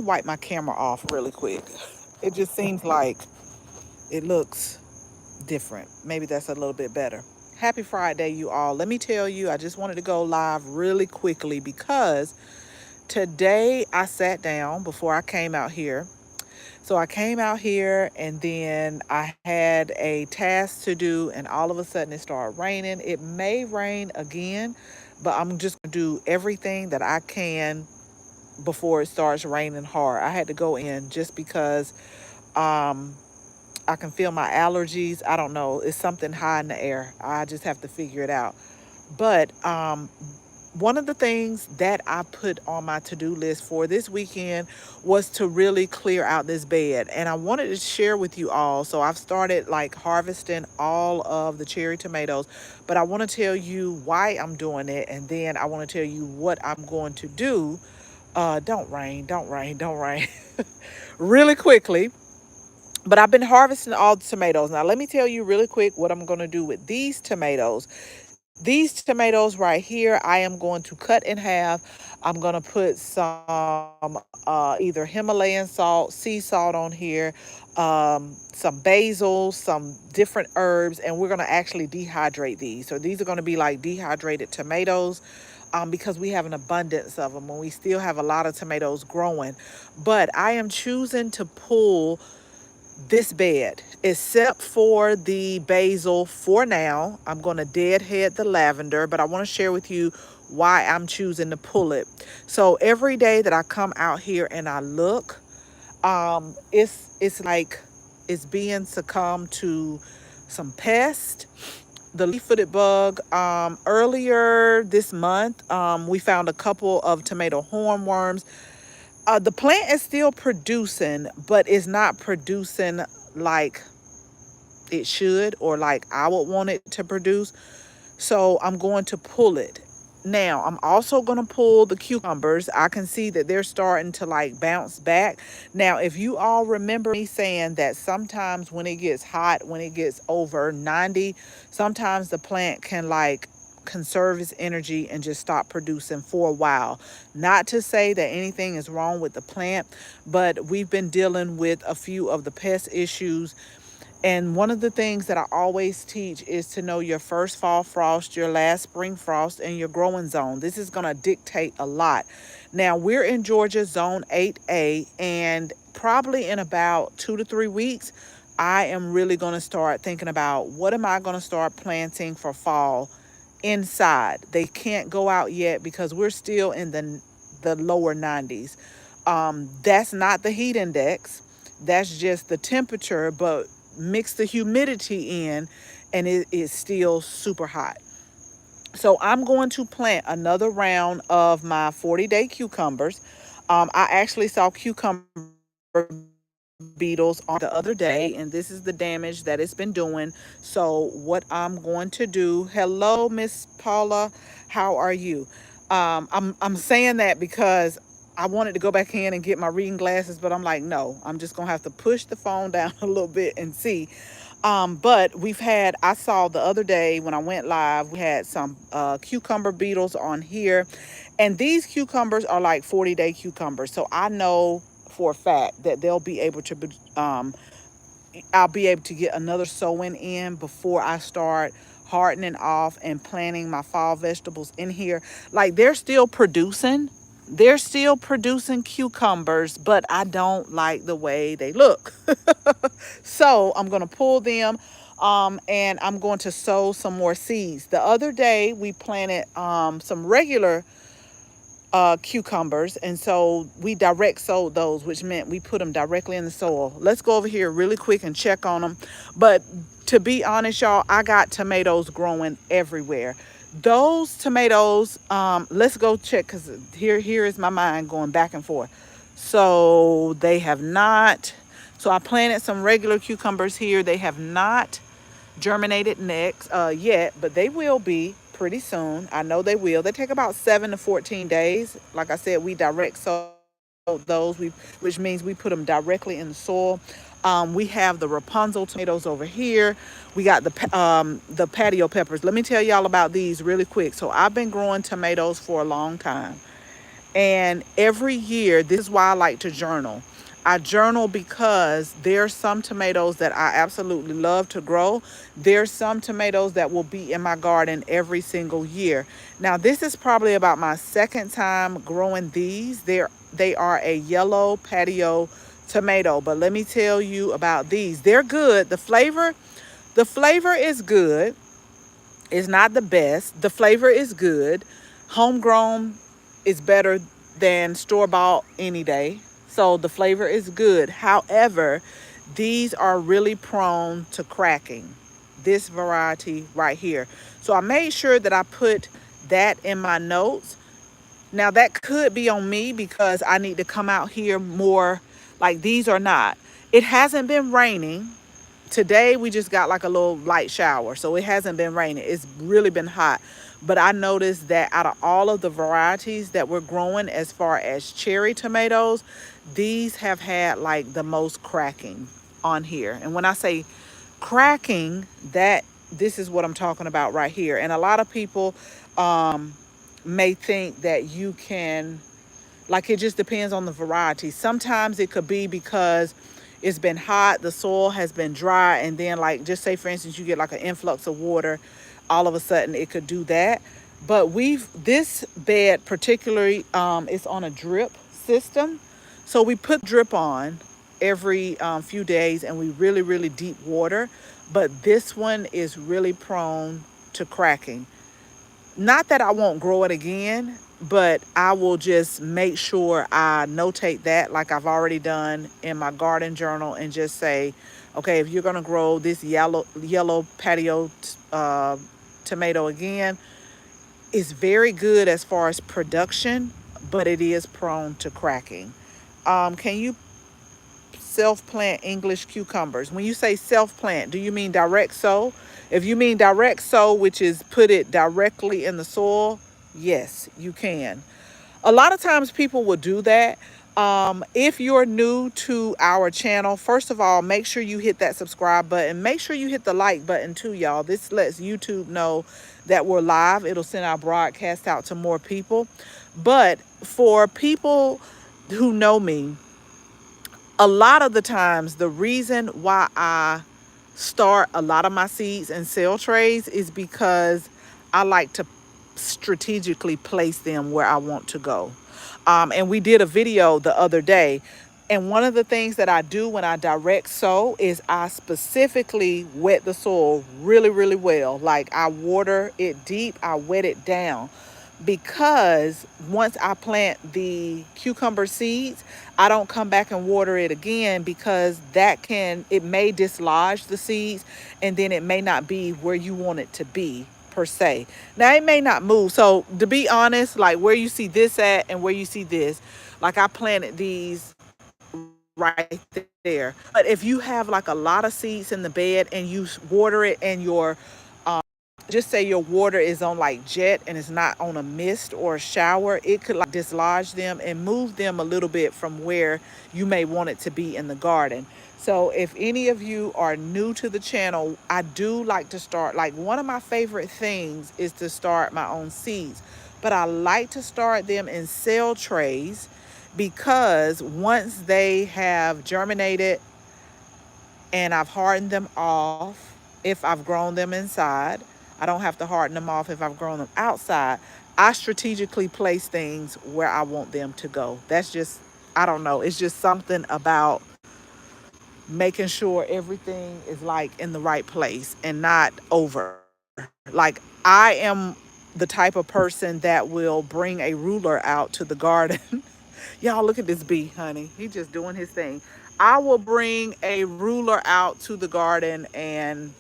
wipe my camera off really quick. It just seems like it looks different. Maybe that's a little bit better. Happy Friday, you all. Let me tell you, I just wanted to go live really quickly because today I sat down before I came out here. So I came out here and then I had a task to do, and all of a sudden it started raining. It may rain again, but I'm just going to do everything that I can before it starts raining hard. I had to go in just because um, I can feel my allergies. I don't know. It's something high in the air. I just have to figure it out. But one of the things that I put on my to-do list for this weekend was to really clear out this bed. And I wanted to share with you all. So I've started like harvesting all of the cherry tomatoes, but I want to tell you why I'm doing it. And then I want to tell you what I'm going to do. Don't rain, don't rain, don't rain. Really quickly. But I've been harvesting all the tomatoes. Now, let me tell you really quick what I'm going to do with these tomatoes. These tomatoes right here, I am going to cut in half. I'm going to put some either Himalayan salt, sea salt on here, some basil, some different herbs, and we're going to actually dehydrate these. So these are going to be like dehydrated tomatoes. Because we have an abundance of them and we still have a lot of tomatoes growing. But I am choosing to pull this bed, except for the basil for now. I'm going to deadhead the lavender, but I want to share with you why I'm choosing to pull it. So every day that I come out here and I look, it's like it's being succumbed to some pest. The leaf-footed bug. Earlier this month, we found a couple of tomato hornworms. The plant is still producing, but it's not producing like it should or like I would want it to produce. So I'm going to pull it. Now, I'm also going to pull the cucumbers. I can see that they're starting to like bounce back. Now, if you all remember me saying that sometimes when it gets hot, when it gets over 90, sometimes the plant can like conserve its energy and just stop producing for a while. Not to say that anything is wrong with the plant, but we've been dealing with a few of the pest issues. And one of the things that I always teach is to know your first fall frost, your last spring frost, and your growing zone. This is going to dictate a lot. Now, we're in Georgia, zone 8A, and probably in about 2 to 3 weeks, I am really going to start thinking about what am I going to start planting for fall inside. They can't go out yet because we're still in the lower 90s. That's not the heat index. That's just the temperature, but mix the humidity in and it is still super hot. So I'm going to plant another round of my 40-day cucumbers. I actually saw cucumber beetles on the other day, and this is the damage that it's been doing. So what I'm going to do, hello, Miss Paula, how are you? I'm saying that because I wanted to go back in and get my reading glasses, but I'm like, no, I'm just gonna have to push the phone down a little bit and see. But I saw the other day when I went live, we had some cucumber beetles on here. And these cucumbers are like 40-day cucumbers. So I know for a fact that I'll be able to get another sowing in before I start hardening off and planting my fall vegetables in here. Like they're still producing cucumbers, but I don't like the way they look. So I'm going to pull them and I'm going to sow some more seeds. The other day we planted some regular cucumbers, and so we direct sowed those, which meant we put them directly in the soil. Let's go over here really quick and check on them. But to be honest, y'all, I got tomatoes growing everywhere. Those tomatoes, let's go check, because here is my mind going back and forth. So they have not. So I planted some regular cucumbers here. They have not germinated next yet, but they will be pretty soon. I know they will. They take about 7 to 14 days. Like I said, we direct sow those, which means we put them directly in the soil. We have the Rapunzel tomatoes over here. We got the patio peppers. Let me tell y'all about these really quick. So I've been growing tomatoes for a long time. And every year, this is why I like to journal. I journal because there's some tomatoes that I absolutely love to grow. There's some tomatoes that will be in my garden every single year. Now, this is probably about my second time growing these. They are a yellow patio tomato, but let me tell you about these. They're good. The flavor is good. It's not the best. The flavor is good. Homegrown is better than store bought any day. So the flavor is good. However, these are really prone to cracking. This variety right here. So I made sure that I put that in my notes. Now that could be on me because I need to come out here more. Like, these are not. It hasn't been raining. Today we just got like a little light shower, so it hasn't been raining. It's really been hot. But I noticed that out of all of the varieties that we're growing as far as cherry tomatoes, these have had like the most cracking on here. And when I say cracking, that this is what I'm talking about right here. And a lot of people may think that you can, like, it just depends on the variety. Sometimes it could be because it's been hot, the soil has been dry, and then, like, just say for instance you get like an influx of water, all of a sudden it could do that. But this bed particularly, is on a drip system, so we put drip on every few days, and we really really deep water. But this one is really prone to cracking. Not that I won't grow it again, but I will just make sure I notate that, like I've already done in my garden journal, and just say, okay, if you're gonna grow this yellow patio tomato again, it's very good as far as production, but it is prone to cracking. Can you self plant English cucumbers? When you say self plant, do you mean direct sow? If you mean direct sow, which is put it directly in the soil, yes, you can. A lot of times people will do that. If you're new to our channel, first of all, make sure you hit that subscribe button. Make sure you hit the like button too, y'all. This lets YouTube know that we're live. It'll send our broadcast out to more people. But for people who know me, a lot of the times the reason why I start a lot of my seeds in cell trays is because I like to strategically place them where I want to go. And we did a video the other day. And one of the things that I do when I direct sow is I specifically wet the soil really, really well. Like, I water it deep, I wet it down, because once I plant the cucumber seeds, I don't come back and water it again, because it may dislodge the seeds, and then it may not be where you want it to be per se. Now it may not move. So to be honest, like where you see this at and where you see this, like I planted these right there. But if you have like a lot of seeds in the bed and you water it, and just say your water is on like jet and it's not on a mist or a shower, it could like dislodge them and move them a little bit from where you may want it to be in the garden. So if any of you are new to the channel, I do like to start, like, one of my favorite things is to start my own seeds, but I like to start them in cell trays, because once they have germinated and I've hardened them off, if I've grown them inside, I don't have to harden them off if I've grown them outside. I strategically place things where I want them to go. That's just, I don't know. It's just something about making sure everything is like in the right place and not over. Like, I am the type of person that will bring a ruler out to the garden. Y'all, look at this bee, honey. He just doing his thing. I will bring a ruler out to the garden and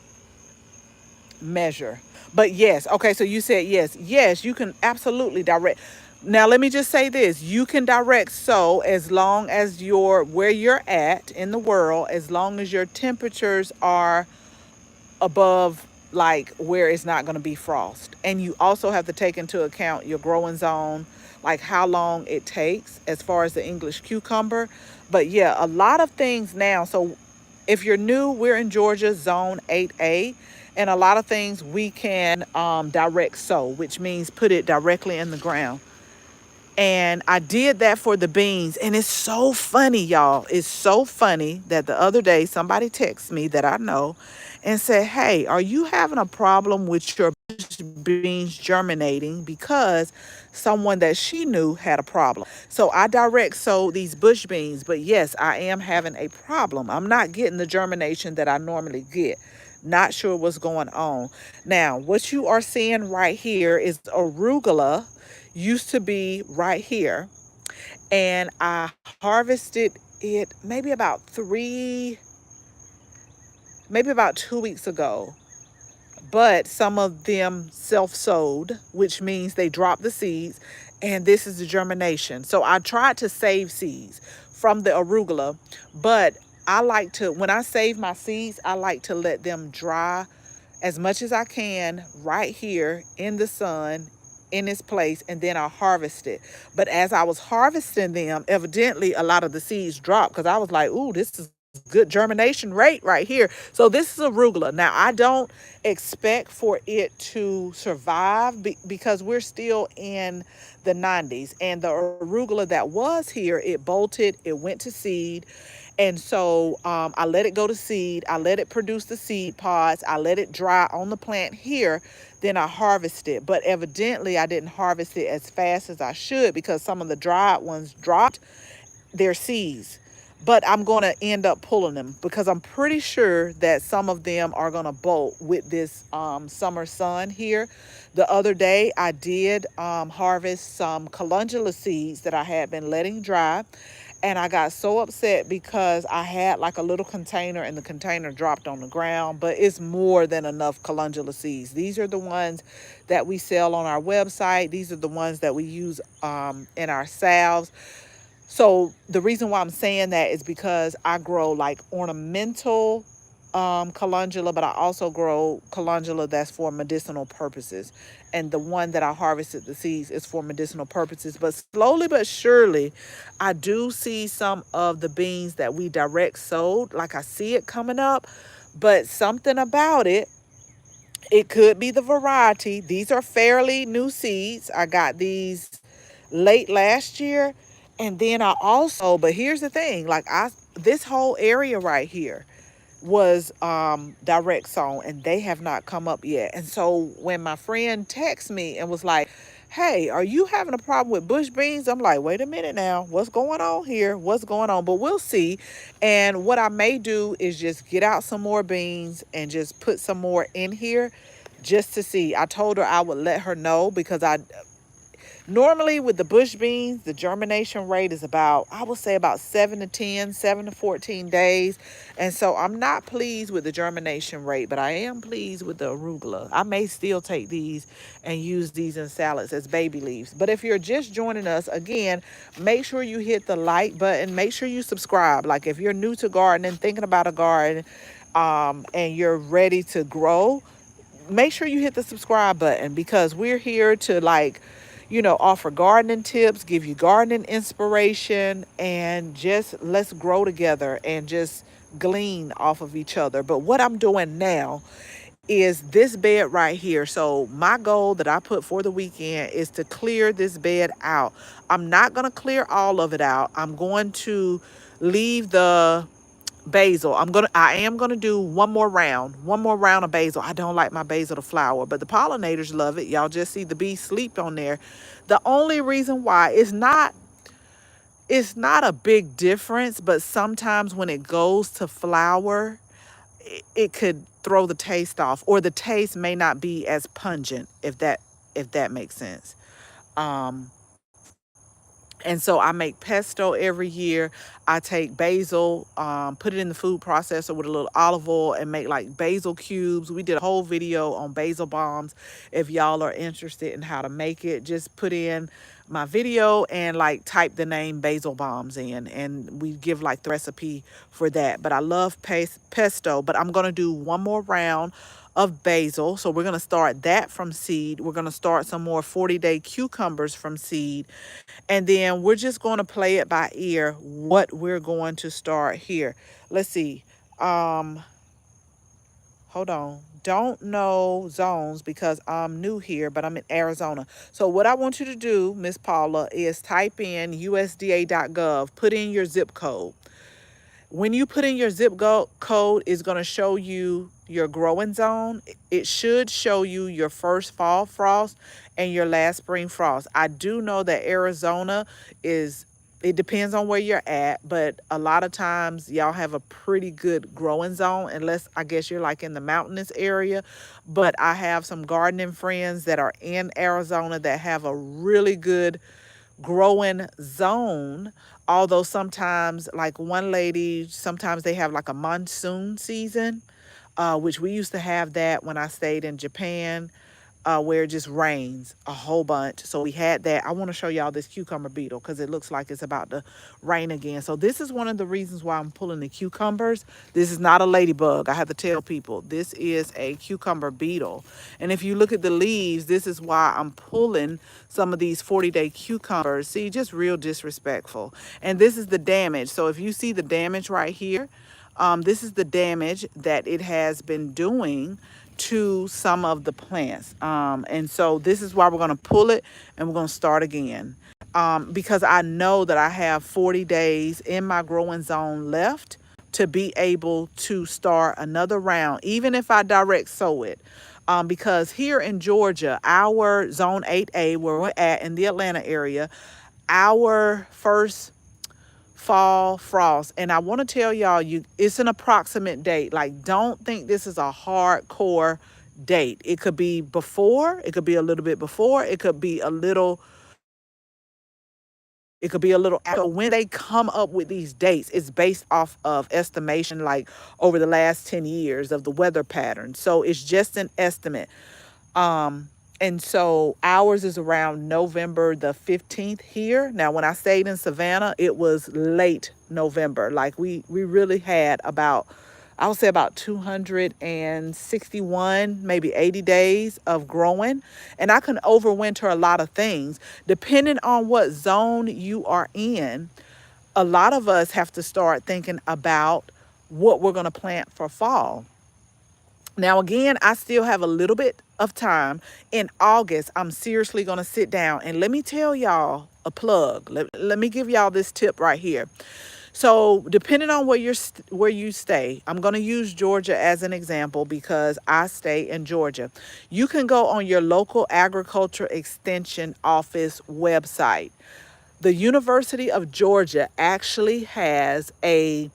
measure. But yes, okay, so you said yes. Yes, you can absolutely direct. Now, let me just say this. You can direct sow as long as where you're at in the world, as long as your temperatures are above, like, where it's not going to be frost. And you also have to take into account your growing zone, like how long it takes as far as the English cucumber. But yeah, a lot of things now. So if you're new, we're in Georgia, zone 8A. And a lot of things we can direct sow, which means put it directly in the ground. And I did that for the beans. And it's so funny, y'all. It's so funny that the other day somebody texted me that I know and said, "Hey, are you having a problem with your beans germinating?" Because someone that she knew had a problem. So I direct sowed these bush beans. But yes, I am having a problem. I'm not getting the germination that I normally get. Not sure what's going on. Now, what you are seeing right here is arugula, used to be right here, and I harvested it maybe about 2 weeks ago. But some of them self-sowed, which means they drop the seeds, and this is the germination. So I tried to save seeds from the arugula, but I like to, when I save my seeds, I like to let them dry as much as I can right here in the sun in this place, and then I harvest it. But as I was harvesting them, evidently a lot of the seeds dropped because I was like, "Ooh, this is good germination rate right here." So this is arugula. Now I don't expect for it to survive because we're still in the 90s, and the arugula that was here, it bolted, it went to seed. And so I let it go to seed. I let it produce the seed pods. I let it dry on the plant here. Then I harvest it. But evidently, I didn't harvest it as fast as I should because some of the dried ones dropped their seeds. But I'm going to end up pulling them because I'm pretty sure that some of them are going to bolt with this summer sun here. The other day, I did harvest some calendula seeds that I had been letting dry. And I got so upset because I had like a little container and the container dropped on the ground, but it's more than enough calendula seeds. These are the ones that we sell on our website. These are the ones that we use in our salves. So the reason why I'm saying that is because I grow like ornamental calendula, but I also grow calendula that's for medicinal purposes. And the one that I harvested the seeds is for medicinal purposes. But slowly but surely, I do see some of the beans that we direct sowed. Like I see it coming up, but something about it, it could be the variety. These are fairly new seeds. I got these late last year. And then I also, but here's the thing, this whole area right here was direct sown, and they have not come up yet. And so when my friend texted me and was like, "Hey, are you having a problem with bush beans?" I'm like, "Wait a minute now, what's going on here? What's going on?" But we'll see. And what I may do is just get out some more beans and just put some more in here just to see. I told her I would let her know because I normally with the bush beans, the germination rate is about, I would say about 7 to 10, 7 to 14 days. And so I'm not pleased with the germination rate, but I am pleased with the arugula. I may still take these and use these in salads as baby leaves. But if you're just joining us, again, make sure you hit the like button. Make sure you subscribe. Like if you're new to gardening, thinking about a garden, and you're ready to grow, make sure you hit the subscribe button because we're here to offer gardening tips, give you gardening inspiration, and just let's grow together and just glean off of each other. But what I'm doing now is this bed right here. So my goal that I put for the weekend is to clear this bed out. I'm not going to clear all of it out. I'm going to leave the basil. I am gonna do one more round of basil. I don't like my basil to flower, but the pollinators love it. Y'all just see the bees sleep on there. The only reason why it's not a big difference, but sometimes when it goes to flower, it could throw the taste off, or the taste may not be as pungent, if that makes sense. Um, And so I make pesto every year. I take basil, put it in the food processor with a little olive oil and make like basil cubes. We did a whole video on basil bombs. If y'all are interested in how to make it, just put in my video and like type the name basil bombs in, and we give like the recipe for that. But I love pesto, but I'm going to do one more round of basil. So we're going to start that from seed. We're going to start some more 40-day cucumbers from seed. And then we're just going to play it by ear what we're going to start here. Let's see. Um, hold on. Don't know zones because I'm new here, but I'm in Arizona. So what I want you to do, Miss Paula, is type in USDA.gov, put in your zip code. When you put in your code, it's going to show you your growing zone. It should show you your first fall frost and your last spring frost. I do know that Arizona is, it depends on where you're at, but a lot of times y'all have a pretty good growing zone, unless I guess you're like in the mountainous area. But I have some gardening friends that are in Arizona that have a really good growing zone. Although sometimes, like one lady, sometimes they have like a monsoon season, which we used to have that when I stayed in Japan, where it just rains a whole bunch. So we had that. I want to show y'all this cucumber beetle because it looks like it's about to rain again. So this is one of the reasons why I'm pulling the cucumbers. This is not a ladybug. I have to tell people this is a cucumber beetle. And if you look at the leaves, this is why I'm pulling some of these 40-day cucumbers. See, just real disrespectful. And this is the damage. So if you see the damage right here, this is the damage that it has been doing to some of the plants. And so this is why we're going to pull it and we're going to start again. Because I know that I have 40 days in my growing zone left to be able to start another round, even if I direct sow it. Because here in Georgia, our zone 8A, where we're at in the Atlanta area, our first fall frost, and I want to tell y'all, it's an approximate date. Like, don't think this is a hardcore date. It could be before, it could be a little bit before, it could be a little, it could be a little after. When they come up with these dates, it's based off of estimation, like over the last 10 years of the weather pattern. So it's just an estimate. And so ours is around November the 15th here. Now, when I stayed in Savannah, it was late November. Like we really had about, I would say about 261, maybe 80 days of growing. And I can overwinter a lot of things. Depending on what zone you are in, a lot of us have to start thinking about what we're going to plant for fall. Now, again, I still have a little bit of time. In August, I'm seriously going to sit down and let me tell y'all a plug. Let me give y'all this tip right here. So, depending on where you stay, I'm going to use Georgia as an example because I stay in Georgia. You can go on your local agriculture extension office website. The University of Georgia actually has a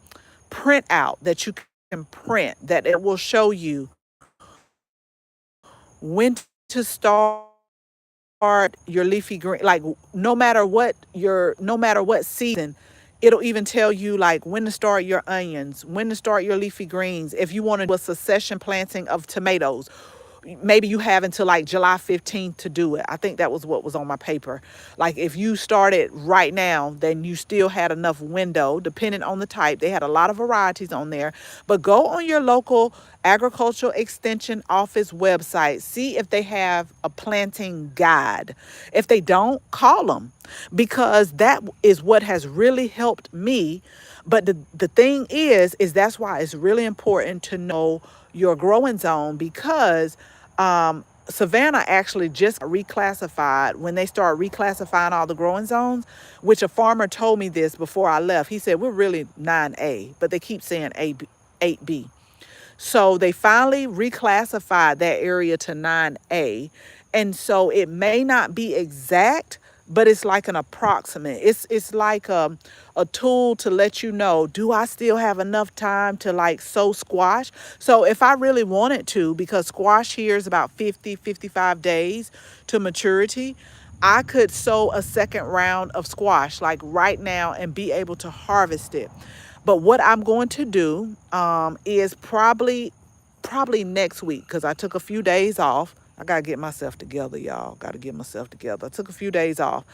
printout that you can print that it will show you when to start your leafy green. Like, no matter what season, it'll even tell you like when to start your onions, when to start your leafy greens. If you want to do a succession planting of tomatoes, maybe you have until like July 15th to do it. I think that was what was on my paper. Like, if you started right now, then you still had enough window, depending on the type. They had a lot of varieties on there. But go on your local agricultural extension office website, see if they have a planting guide. If they don't, call them, because that is what has really helped me. But the thing is that's why it's really important to know your growing zone, because Savannah actually just reclassified. When they start reclassifying all the growing zones, which a farmer told me this before I left. He said, we're really 9A, but they keep saying 8B. So they finally reclassified that area to 9A. And so it may not be exact, but it's like an approximate. It's like a tool to let you know, do I still have enough time to like sow squash? So if I really wanted to, because squash here is about 50-55 days to maturity, I could sow a second round of squash like right now and be able to harvest it. But what I'm going to do is probably next week, because I took a few days off. I got to get myself together, y'all. Got to get myself together. I took a few days off.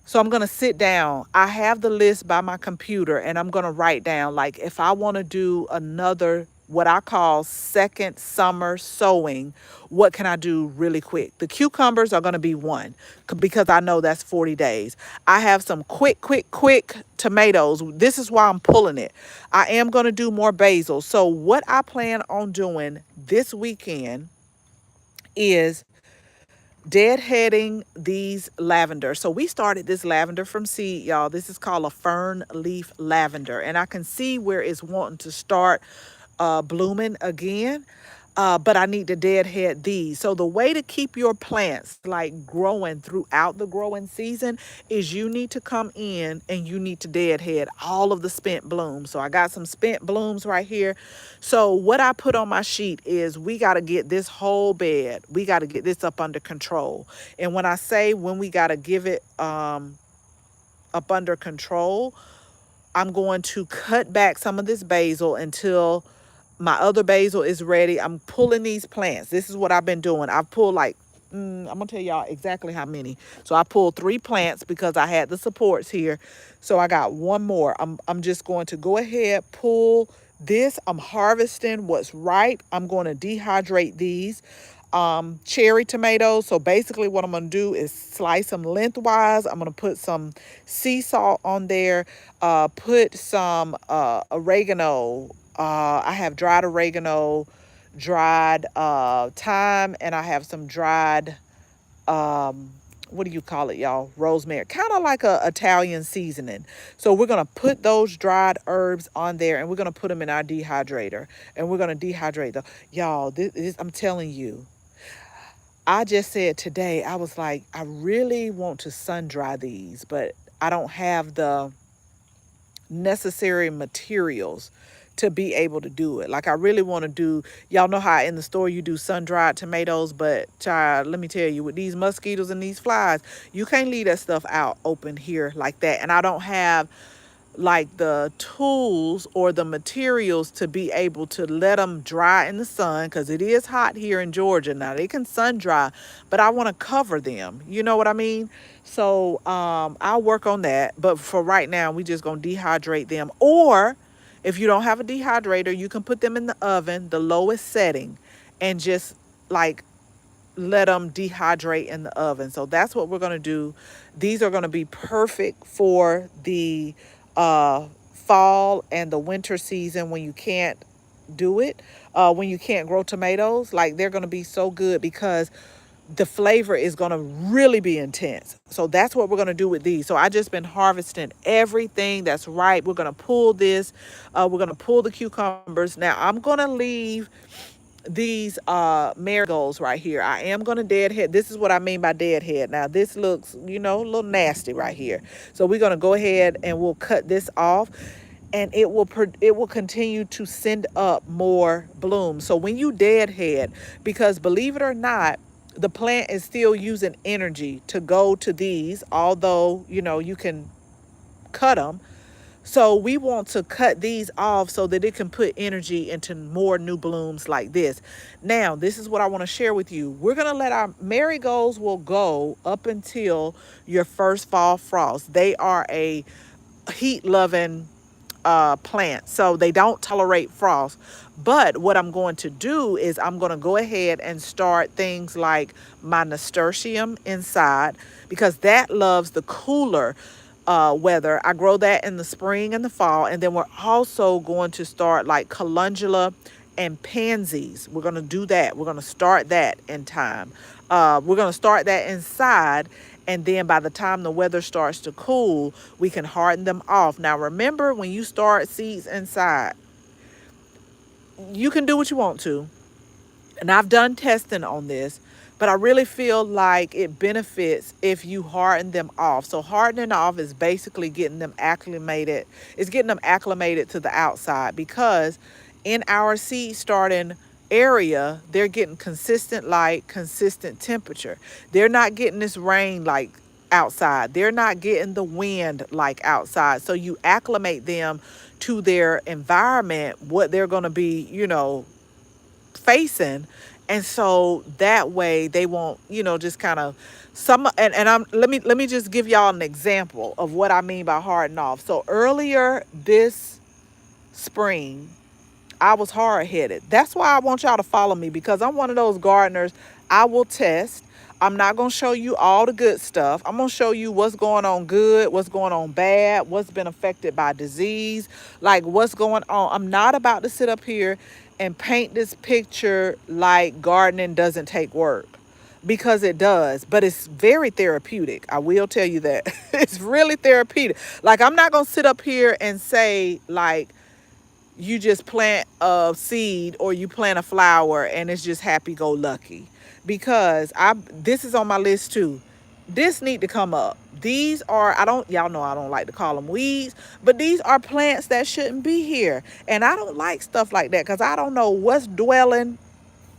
So I'm going to sit down. I have the list by my computer, and I'm going to write down, like, if I want to do another what I call second summer sowing. What can I do really quick? The cucumbers are going to be one because I know that's 40 days. I have some quick tomatoes. This is why I'm pulling it. I am going to do more basil. So, what I plan on doing this weekend is deadheading these lavender. So we started this lavender from seed, y'all. This is called a fern leaf lavender, and I can see where it's wanting to start blooming again. But I need to deadhead these. So the way to keep your plants like growing throughout the growing season is you need to come in and you need to deadhead all of the spent blooms. So I got some spent blooms right here. So what I put on my sheet is we got to get this whole bed. We got to get this up under control. And when I say when we got to give it up under control, I'm going to cut back some of this basil until my other basil is ready. I'm pulling these plants. This is what I've been doing. I've pulled like, I'm going to tell y'all exactly how many. So I pulled 3 plants because I had the supports here. So I got one more. I'm just going to go ahead, pull this. I'm harvesting what's ripe. I'm going to dehydrate these cherry tomatoes. So basically what I'm going to do is slice them lengthwise. I'm going to put some sea salt on there, put some oregano. I have dried oregano, dried thyme, and I have some dried, what do you call it, y'all? Rosemary, kind of like a Italian seasoning. So we're going to put those dried herbs on there, and we're going to put them in our dehydrator, and we're going to dehydrate them. Y'all, I'm telling you, I just said today, I was like, I really want to sun dry these, but I don't have the necessary materials to be able to do it. Like I really want to do, y'all know how in the store you do sun-dried tomatoes, but child, let me tell you, with these mosquitoes and these flies, you can't leave that stuff out open here like that. And I don't have like the tools or the materials to be able to let them dry in the sun, because it is hot here in Georgia. Now they can sun dry, but I want to cover them, you know what I mean? So I'll work on that, but for right now we just gonna dehydrate them. Or if you don't have a dehydrator, you can put them in the oven, the lowest setting, and just like let them dehydrate in the oven. So that's what we're going to do. These are going to be perfect for the fall and the winter season when you can't do it, when you can't grow tomatoes. Like they're going to be so good because the flavor is going to really be intense. So that's what we're going to do with these. So I just been harvesting everything that's ripe. We're going to pull this. We're going to pull the cucumbers. Now I'm going to leave these marigolds right here. I am going to deadhead. This is what I mean by deadhead. Now this looks, you know, a little nasty right here. So we're going to go ahead and we'll cut this off, and it will continue to send up more blooms. So when you deadhead, because believe it or not, the plant is still using energy to go to these, although, you know, you can cut them. So we want to cut these off so that it can put energy into more new blooms like this. Now, this is what I want to share with you. We're going to let our marigolds will go up until your first fall frost. They are a heat-loving plant, so they don't tolerate frost. But what I'm going to do is I'm going to go ahead and start things like my nasturtium inside, because that loves the cooler weather. I grow that in the spring and the fall. And then we're also going to start like calendula and pansies. We're going to do that. We're going to start that in time. We're going to start that inside. And then by the time the weather starts to cool, we can harden them off. Now, remember, when you start seeds inside, you can do what you want to. And I've done testing on this, but I really feel like it benefits if you harden them off. So hardening off is basically getting them acclimated. It's getting them acclimated to the outside, because in our seed starting area, they're getting consistent light, consistent temperature. They're not getting this rain like outside. They're not getting the wind like outside. So you acclimate them to their environment, what they're going to be, you know, facing. And so that way they won't, you know, just kind of and I'm let me just give y'all an example of what I mean by harden off. So earlier this spring, I was hard headed. That's why I want y'all to follow me, because I'm one of those gardeners. I will test. I'm not going to show you all the good stuff. I'm going to show you what's going on good, what's going on bad, what's been affected by disease, like what's going on. I'm not about to sit up here and paint this picture like gardening doesn't take work, because it does, but it's very therapeutic. I will tell you that. It's really therapeutic. Like, I'm not going to sit up here and say, like, you just plant a seed or you plant a flower and it's just happy go lucky, because I this is on my list too. This need to come up. These are, I don't, y'all know I don't like to call them weeds, but these are plants that shouldn't be here, and I don't like stuff like that because I don't know what's dwelling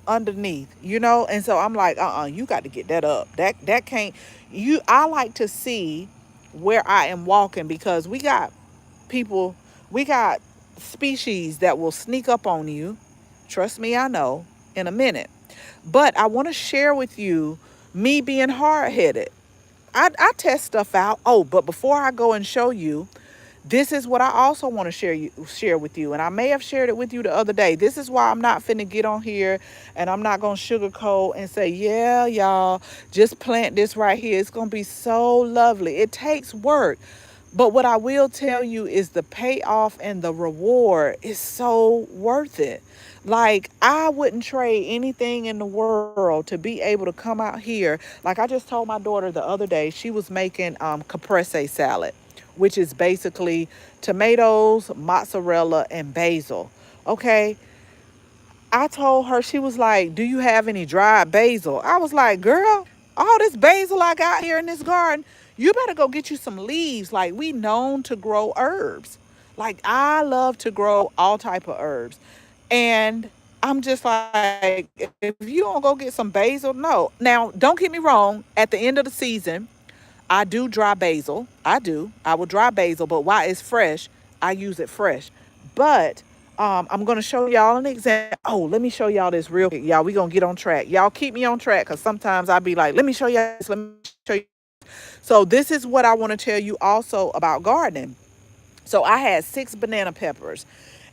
underneath, and so I'm like, you got to get that up. That can't, you I like to see where I am walking, because people we got species that will sneak up on you. Trust me, I know, in a minute. But I want to share with you me being hard-headed. I test stuff out. Oh, but before I go and show you, this is what I also want to share with you. And I may have shared it with you the other day. This is why I'm not finna get on here and I'm not gonna sugarcoat and say, yeah, y'all, just plant this right here. It's gonna be so lovely. It takes work. But what I will tell you is the payoff and the reward is so worth it. Like, I wouldn't trade anything in the world to be able to come out here. Like, I just told my daughter the other day, she was making caprese salad, which is basically tomatoes, mozzarella, and basil. Okay. I told her, she was like, do you have any dried basil? I was like, girl, all this basil I got here in this garden, you better go get you some leaves. Like, we known to grow herbs. Like, I love to grow all type of herbs. And I'm just like, if you don't go get some basil, no. Now, don't get me wrong, at the end of the season, I do dry basil. I do. I will dry basil, but while it's fresh, I use it fresh. But I'm gonna show y'all an example. Oh, let me show y'all this real quick, y'all. We gonna get on track. Y'all keep me on track, because sometimes I be like, let me show y'all this. Let me show you. So this is what I want to tell you also about gardening. So I had 6 banana peppers.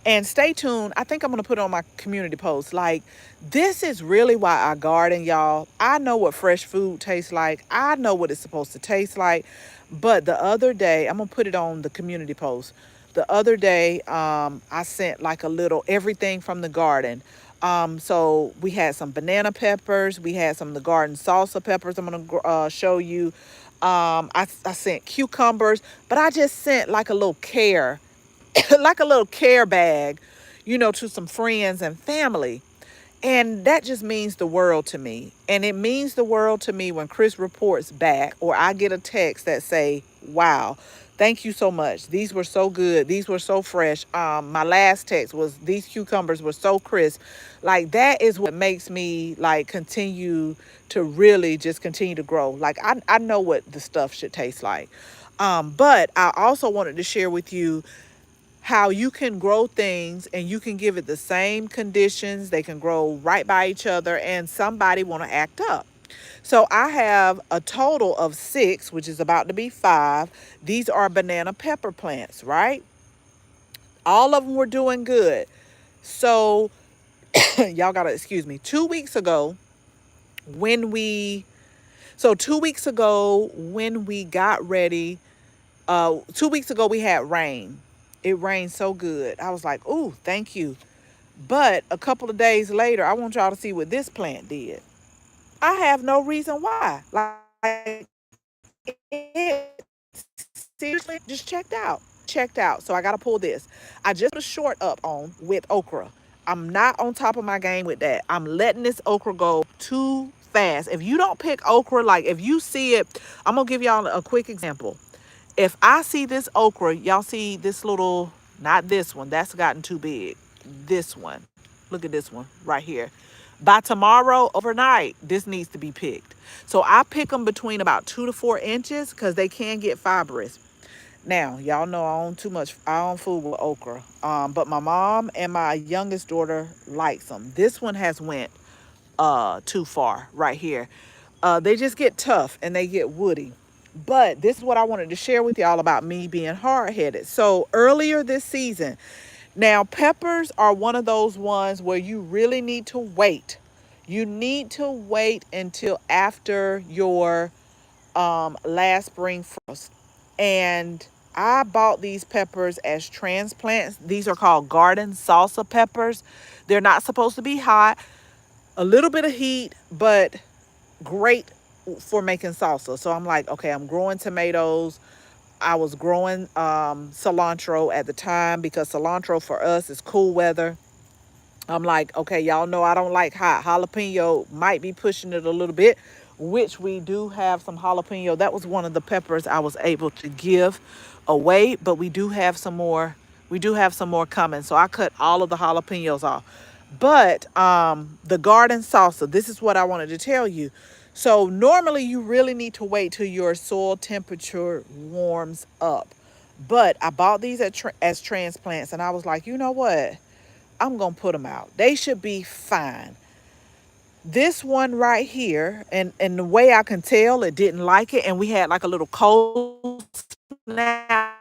And stay tuned. I think I'm going to put it on my community post. Like, this is really why I garden, y'all. I know what fresh food tastes like. I know what it's supposed to taste like. But the other day, I'm going to put it on the community post. The other day, I sent like a little everything from the garden. So we had some banana peppers. We had some of the garden salsa peppers. I'm going to show you. I sent cucumbers, but I just sent like a little care like a little care bag, to some friends and family. And that just means the world to me. And it means the world to me when Chris reports back, or I get a text that say, wow, thank you so much. These were so good. These were so fresh. My last text was, these cucumbers were so crisp. Like, that is what makes me like continue to really just continue to grow. Like, I know what the stuff should taste like. But I also wanted to share with you how you can grow things and you can give it the same conditions. They can grow right by each other and somebody want to act up. So I have a total of 6, which is about to be 5. These are banana pepper plants, right? All of them were doing good. So y'all got to excuse me. 2 weeks ago, when we, 2 weeks ago, when we got ready, 2 weeks ago, we had rain. It rained so good. I was like, ooh, thank you. But a couple of days later, I want y'all to see what this plant did. I have no reason why. Like, it seriously just checked out. So I got to pull this. I just put a short up on with okra. I'm not on top of my game with that. I'm letting this okra go too fast. If you don't pick okra, like if you see it, I'm going to give y'all a quick example. If I see this okra, y'all see this little, not this one, that's gotten too big. This one, look at this one right here. By tomorrow, overnight, this needs to be picked. So I pick them between about 2 to 4 inches because they can get fibrous. Now, y'all know I don't fool with okra. But my mom and my youngest daughter likes them. This one has went too far right here. They just get tough and they get woody. But this is what I wanted to share with y'all about me being hard-headed. So earlier this season, Now, peppers are one of those ones where you really need to wait. You need to wait until after your last spring frost. And I bought these peppers as transplants. These are called garden salsa peppers. They're not supposed to be hot, a little bit of heat, but great for making salsa. So I'm like, okay, I'm growing tomatoes. I was growing cilantro at the time because cilantro for us is cool weather. I'm like, okay, y'all know I don't like hot. Jalapeno might be pushing it a little bit, which we do have some jalapeno. That was one of the peppers I was able to give away, but we do have some more. We do have some more coming. So I cut all of the jalapenos off. But the garden salsa, this is what I wanted to tell you. So normally you really need to wait till your soil temperature warms up. But I bought these as transplants, and I was like, you know what? I'm going to put them out. They should be fine. This one right here, and the way I can tell it didn't like it, and we had like a little cold snap.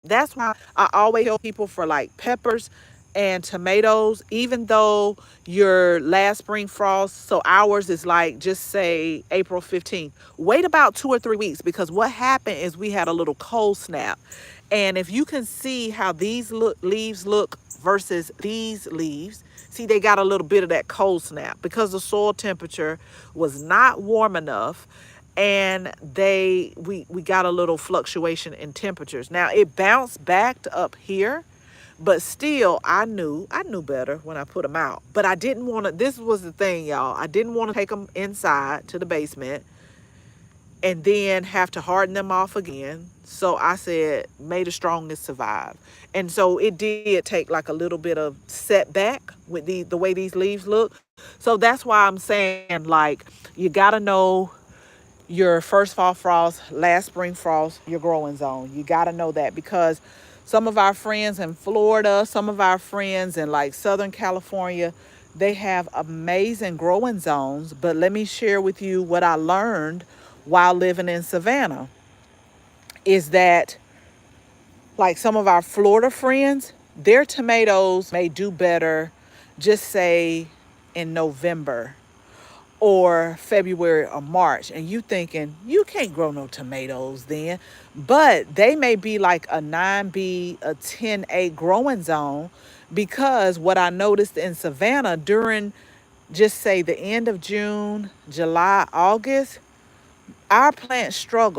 That's why I always tell people for like peppers and tomatoes, even though your last spring frost, so ours is like just say April 15th, wait about 2 or 3 weeks, because what happened is we had a little cold snap. And if you can see how these leaves look versus these leaves, see, they got a little bit of that cold snap because the soil temperature was not warm enough, and we got a little fluctuation in temperatures. Now it bounced back to up here, but still I knew better when I put them out. But I didn't want to, this was the thing, y'all, I didn't want to take them inside to the basement and then have to harden them off again. So I said, may the strongest survive. And so it did take like a little bit of setback with the way these leaves look. So that's why I'm saying, like, you got to know your first fall frost, last spring frost, your growing zone. You got to know that, because some of our friends in Florida, some of our friends in like Southern California, they have amazing growing zones. But let me share with you what I learned while living in Savannah is that, like, some of our Florida friends, their tomatoes may do better, just say in November or February or March, and you thinking you can't grow no tomatoes then, but they may be like a 9B, a 10A growing zone, because what I noticed in Savannah during, just say, the end of June, July, August, our plants struggle.